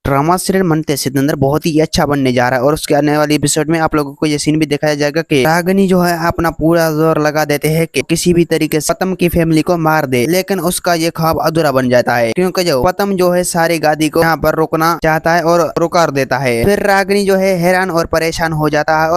Drama serial मनते सिकंदर बहुत ही अच्छा बनने जा रहा है और उसके आने वाली एपिसोड में आप लोगों को ये सीन भी दिखाया जाएगा कि रागिनी जो है अपना पूरा जोर लगा देते हैं कि किसी भी तरीके से पतम की फैमिली को मार दे, लेकिन उसका ये ख्वाब अधूरा बन जाता है क्योंकि जो पतम जो है सारी गादी को यहाँ पर रोकना चाहता है और रुका देता है। फिर रागिनी जो है हैरान और परेशान हो जाता है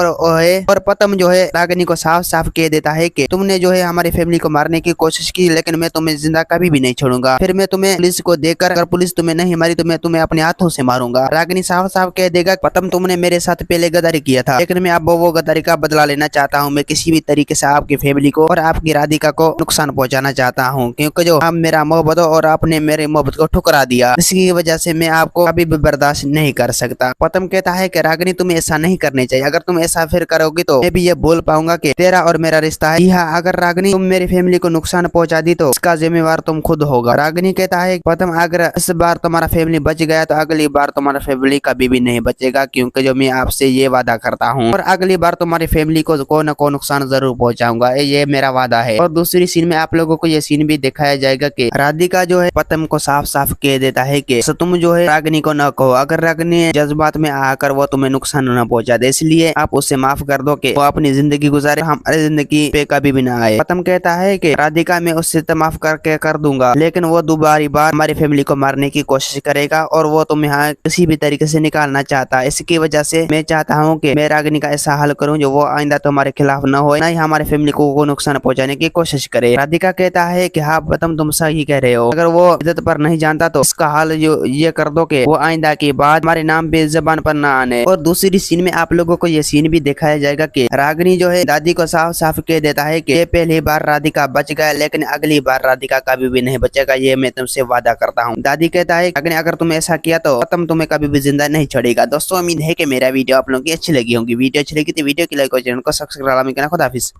और पतम जो है रागिनी को साफ साफ कह देता है कि तुमने जो है हमारी फैमिली को मारने की कोशिश की, लेकिन मैं तुम्हें जिंदा कभी भी नहीं छोड़ूंगा। फिर मैं तुम्हें पुलिस को देकर, अगर पुलिस तुम्हें नहीं मारी तो मैं तुम्हें अपने हाथों से मारूंगा। रागिनी साफ साफ कह देगा पतम तुमने मेरे साथ पहले गद्दारी किया था, लेकिन मैं अब वो गद्दारी का बदला लेना चाहता हूँ। मैं किसी भी तरीके से आपकी फैमिली को और आपकी राधिका को नुकसान पहुंचाना चाहता हूँ, क्योंकि जो आप मेरा मोहब्बत हो और आपने मेरी मोहब्बत को ठुकरा दिया, इसकी वजह से मैं आपको कभी भी बर्दाश्त नहीं कर सकता। पतम कहता है कि रागिनी तुम्हें ऐसा नहीं करने चाहिए, अगर तुम ऐसा फिर करोगी तो मैं भी ये बोल पाऊंगा कि तेरा और मेरा रिश्ता है। हाँ, अगर रागिनी तुम मेरी फैमिली को नुकसान पहुंचा दी तो इसका जिम्मेवार तुम खुद होगा। रागिनी कहता है पतम अगर इस बार तुम्हारा फैमिली बच गया तो अगली बार तुम्हारा फैमिली कभी भी नहीं बचेगा, क्योंकि जो मैं आपसे ये वादा करता हूँ और अगली बार तुम्हारी फैमिली को न को नुकसान जरूर पहुंचाऊंगा, ये मेरा वादा है। और दूसरी सीन में आप लोगों को ये सीन भी दिखाया जाएगा कि राधिका जो है पतम को साफ साफ कह देता है कि तुम जो है रागिनी को न कहो, अगर रागिनी जज्बात में आकर वो तुम्हें नुकसान न पहुंचा दे, इसलिए आप उसे माफ कर दो कि वो अपनी जिंदगी गुजारे, हमारी जिंदगी पे कभी भी ना आए। पतम कहता है कि राधिका मैं उससे तो माफ करके कर दूंगा, लेकिन वो दोबारी बार हमारी फैमिली को मारने की कोशिश करेगा और वो तुम्हें यहाँ किसी भी तरीके से निकालना चाहता है। इसकी वजह से मैं चाहता हूँ कि मैं रागिनी का ऐसा हल करूँ जो वो आइंदा तुम्हारे खिलाफ न हो, ना ही हमारे फैमिली को नुकसान पहुंचाने की कोशिश करे। राधिका कहता है कि हाँ पतम तुम सही कह रहे हो, अगर वो इज्जत पर नहीं जानता तो इसका हाल जो ये कर दो कि वो आइंदा की बात हमारे नाम पे जबान पर ना आने। और दूसरी सीन में आप लोगों को ये सीन भी दिखाया जाएगा कि रागिनी जो है दादी को साफ साफ कह देता है कि पहली बार राधिका बच गया, लेकिन अगली बार राधिका कभी भी नहीं बचेगा, ये मैं तुमसे वादा करता हूँ। दादी कहता है अगर तुम ऐसा किया तो पतम तुम्हें कभी भी जिंदा नहीं छोड़ेगा। दोस्तों उम्मीद है कि मेरा वीडियो आप लोगों की अच्छी लगी होगी। वीडियो अच्छी लगी तो वीडियो की लाइक और चैनल को सब्सक्राइब करना। खुदा हाफिज।